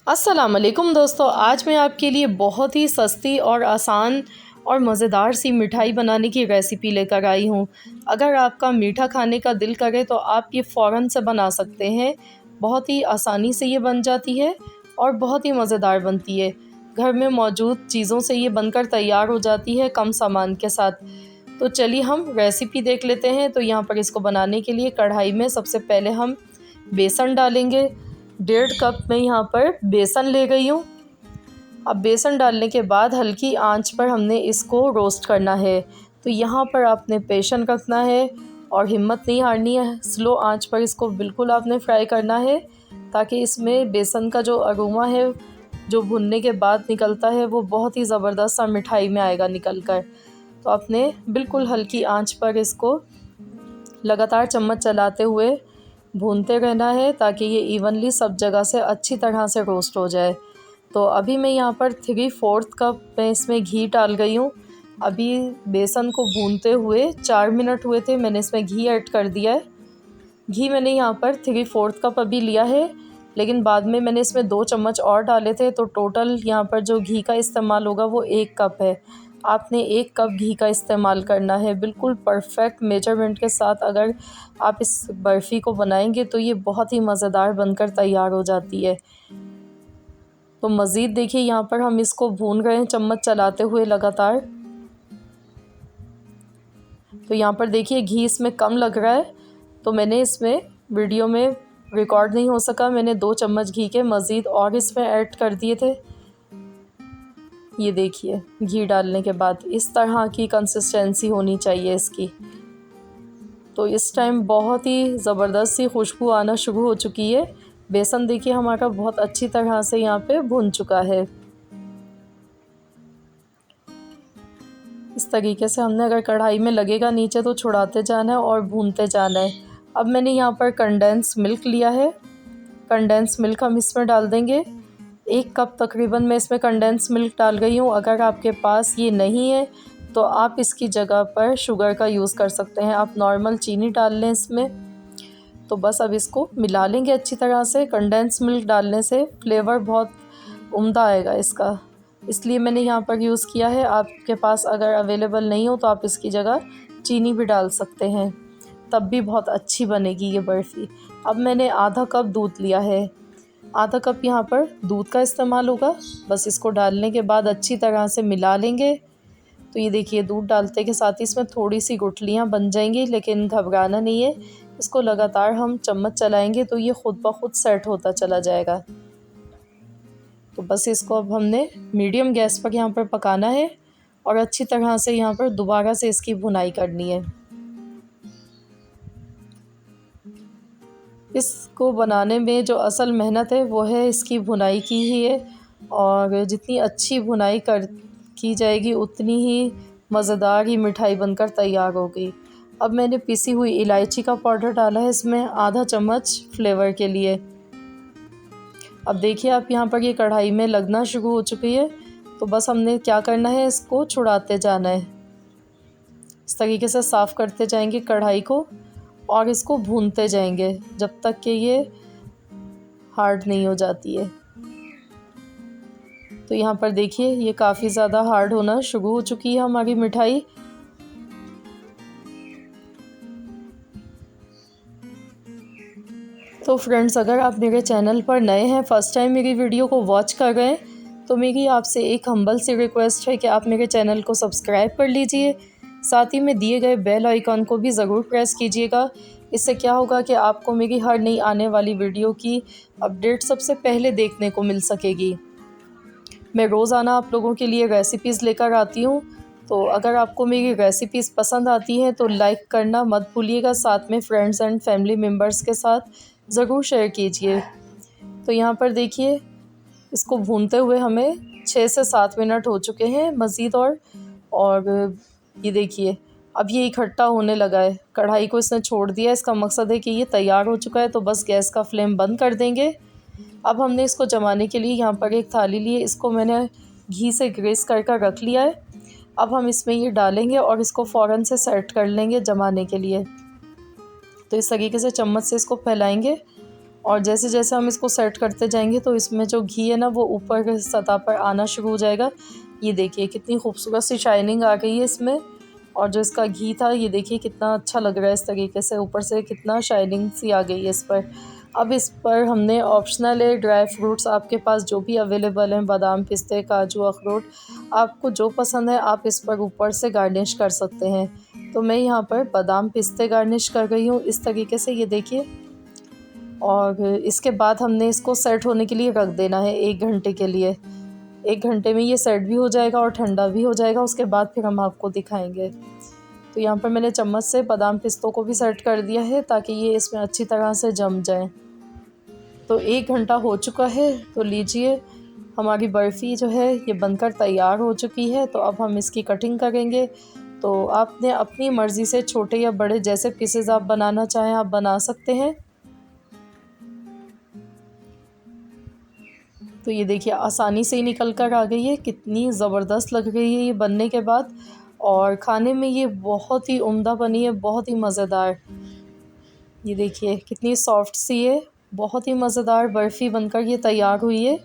अस्सलाम वालेकुम दोस्तों, आज मैं आपके लिए बहुत ही सस्ती और आसान और मज़ेदार सी मिठाई बनाने की रेसिपी लेकर आई हूँ। अगर आपका मीठा खाने का दिल करे तो आप ये फ़ौरन से बना सकते हैं। बहुत ही आसानी से ये बन जाती है और बहुत ही मज़ेदार बनती है। घर में मौजूद चीज़ों से ये बनकर तैयार हो जाती है कम सामान के साथ। तो चलिए हम रेसिपी देख लेते हैं। तो यहाँ पर इसको बनाने के लिए कढ़ाई में सबसे पहले हम बेसन डालेंगे। 1.5 कप में यहाँ पर बेसन ले गई हूँ। अब बेसन डालने के बाद हल्की आंच पर हमने इसको रोस्ट करना है। तो यहाँ पर आपने पेशेंस रखना है और हिम्मत नहीं हारनी है। स्लो आंच पर इसको बिल्कुल आपने फ्राई करना है ताकि इसमें बेसन का जो अरोमा है, जो भुनने के बाद निकलता है, वो बहुत ही ज़बरदस्त सा मिठाई में आएगा निकल कर। तो आपने बिल्कुल हल्की आंच पर इसको लगातार चम्मच चलाते हुए भूनते रहना है ताकि ये इवनली सब जगह से अच्छी तरह से रोस्ट हो जाए। तो अभी मैं यहाँ पर 3/4 कप में इसमें घी डाल गई हूँ। अभी बेसन को भूनते हुए 4 मिनट हुए थे, मैंने इसमें घी ऐड कर दिया है। घी मैंने यहाँ पर 3/4 कप अभी लिया है, लेकिन बाद में मैंने इसमें 2 चम्मच और डाले थे, तो टोटल यहाँ पर जो घी का इस्तेमाल होगा वो 1 कप है। आपने 1 कप घी का इस्तेमाल करना है, बिल्कुल परफेक्ट मेजरमेंट के साथ। अगर आप इस बर्फ़ी को बनाएंगे तो ये बहुत ही मज़ेदार बनकर तैयार हो जाती है। तो मज़ीद देखिए यहाँ पर हम इसको भून रहे हैं चम्मच चलाते हुए लगातार। तो यहाँ पर देखिए घी इसमें कम लग रहा है, तो मैंने इसमें वीडियो में रिकॉर्ड नहीं हो सका, मैंने 2 चम्मच घी के मज़ीद और इसमें ऐड कर दिए थे। ये देखिए घी डालने के बाद इस तरह की कंसिस्टेंसी होनी चाहिए इसकी। तो इस टाइम बहुत ही ज़बरदस्त सी खुशबू आना शुरू हो चुकी है। बेसन देखिए हमारा बहुत अच्छी तरह से यहाँ पे भुन चुका है। इस तरीके से हमने अगर कढ़ाई में लगेगा नीचे तो छुड़ाते जाना है और भूनते जाना है। अब मैंने यहाँ पर कंडेंस मिल्क लिया है। कंडेंस मिल्क हम इसमें डाल देंगे। 1 कप तकरीबन मैं इसमें कंडेंस मिल्क डाल गई हूँ। अगर आपके पास ये नहीं है तो आप इसकी जगह पर शुगर का यूज़ कर सकते हैं। आप नॉर्मल चीनी डाल लें इसमें। तो बस अब इसको मिला लेंगे अच्छी तरह से। कंडेंस मिल्क डालने से फ्लेवर बहुत उम्दा आएगा इसका, इसलिए मैंने यहाँ पर यूज़ किया है। आपके पास अगर अवेलेबल नहीं हो तो आप इसकी जगह चीनी भी डाल सकते हैं, तब भी बहुत अच्छी बनेगी ये बर्फ़ी। अब मैंने आधा कप दूध लिया है। आधा कप यहाँ पर दूध का इस्तेमाल होगा। बस इसको डालने के बाद अच्छी तरह से मिला लेंगे। तो ये देखिए दूध डालते के साथ ही इसमें थोड़ी सी गुठलियाँ बन जाएंगी, लेकिन घबराना नहीं है। इसको लगातार हम चम्मच चलाएंगे तो ये खुद ब खुद सेट होता चला जाएगा। तो बस इसको अब हमने मीडियम गैस पर यहाँ पर पकाना है और अच्छी तरह से यहाँ पर दोबारा से इसकी भुनाई करनी है। इसको बनाने में जो असल मेहनत है वो है इसकी भुनाई की ही है, और जितनी अच्छी भुनाई की जाएगी उतनी ही मज़ेदार ही मिठाई बनकर तैयार होगी। अब मैंने पिसी हुई इलायची का पाउडर डाला है इसमें, आधा चम्मच फ्लेवर के लिए। अब देखिए आप यहाँ पर ये कढ़ाई में लगना शुरू हो चुकी है, तो बस हमने क्या करना है, इसको छुड़ाते जाना है। इस तरीके से साफ़ करते जाएंगे कढ़ाई को और इसको भूनते जाएंगे जब तक कि ये हार्ड नहीं हो जाती है। तो यहाँ पर देखिए ये काफ़ी ज़्यादा हार्ड होना शुरू हो चुकी है हमारी मिठाई। तो फ्रेंड्स, अगर आप मेरे चैनल पर नए हैं, फ़र्स्ट टाइम मेरी वीडियो को वॉच कर रहे हैं, तो मेरी आपसे एक हम्बल सी रिक्वेस्ट है कि आप मेरे चैनल को सब्सक्राइब कर लीजिए। साथ ही में दिए गए बेल आइकॉन को भी ज़रूर प्रेस कीजिएगा। इससे क्या होगा कि आपको मेरी हर नई आने वाली वीडियो की अपडेट सबसे पहले देखने को मिल सकेगी। मैं रोज़ाना आप लोगों के लिए रेसिपीज़ लेकर आती हूँ, तो अगर आपको मेरी रेसिपीज़ पसंद आती हैं तो लाइक करना मत भूलिएगा। साथ में फ्रेंड्स एंड फैमिली मेम्बर्स के साथ ज़रूर शेयर कीजिए। तो यहाँ पर देखिए इसको भूनते हुए हमें 6 से 7 मिनट हो चुके हैं मज़ीद, और ये देखिए अब ये इकट्ठा होने लगा है। कढ़ाई को इसने छोड़ दिया, इसका मकसद है कि ये तैयार हो चुका है। तो बस गैस का फ्लेम बंद कर देंगे। अब हमने इसको जमाने के लिए यहाँ पर एक थाली ली है, इसको मैंने घी से ग्रेस कर रख लिया है। अब हम इसमें ये डालेंगे और इसको फ़ौरन से सेट कर लेंगे जमाने के लिए। तो इस तरीके से चम्मच से इसको फैलाएंगे और जैसे जैसे हम इसको सेट करते जाएंगे तो इसमें जो घी है ना वो ऊपर सतह पर आना शुरू हो जाएगा। ये देखिए कितनी खूबसूरत सी शाइनिंग आ गई है इसमें। और जो इसका घी था ये देखिए कितना अच्छा लग रहा है, इस तरीके से ऊपर से कितना शाइनिंग सी आ गई है इस पर। अब इस पर हमने ऑप्शनल है ड्राई फ्रूट्स, आपके पास जो भी अवेलेबल हैं, बादाम, पिस्ते, काजू, अखरोट, आपको जो पसंद है आप इस पर ऊपर से गार्निश कर सकते हैं। तो मैं यहाँ पर बादाम पिस्ते गार्निश कर रही हूँ इस तरीके से, ये देखिए। और इसके बाद हमने इसको सेट होने के लिए रख देना है 1 घंटे के लिए। 1 घंटे में ये सेट भी हो जाएगा और ठंडा भी हो जाएगा, उसके बाद फिर हम आपको दिखाएंगे। तो यहाँ पर मैंने चम्मच से बादाम पिस्तों को भी सेट कर दिया है ताकि ये इसमें अच्छी तरह से जम जाए। तो 1 घंटा हो चुका है, तो लीजिए हमारी बर्फ़ी जो है ये बनकर तैयार हो चुकी है। तो अब हम इसकी कटिंग करेंगे। तो आपने अपनी मर्ज़ी से छोटे या बड़े जैसे पीसेस आप बनाना चाहें आप बना सकते हैं। तो ये देखिए आसानी से ही निकल कर आ गई है, कितनी ज़बरदस्त लग रही है ये बनने के बाद। और खाने में ये बहुत ही उम्दा बनी है, बहुत ही मज़ेदार। ये देखिए कितनी सॉफ्ट सी है, बहुत ही मज़ेदार बर्फ़ी बनकर ये तैयार हुई है।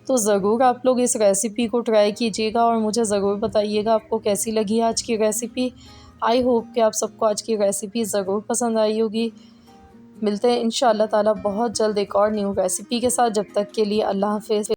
तो ज़रूर आप लोग इस रेसिपी को ट्राई कीजिएगा और मुझे ज़रूर बताइएगा आपको कैसी लगी आज की रेसिपी। आई होप कि आप सबको आज की रेसिपी ज़रूर पसंद आई होगी। मिलते हैं इंशाअल्लाह ताला बहुत जल्द एक और न्यू रेसिपी के साथ। जब तक के लिए अल्लाह हाफ़िज़।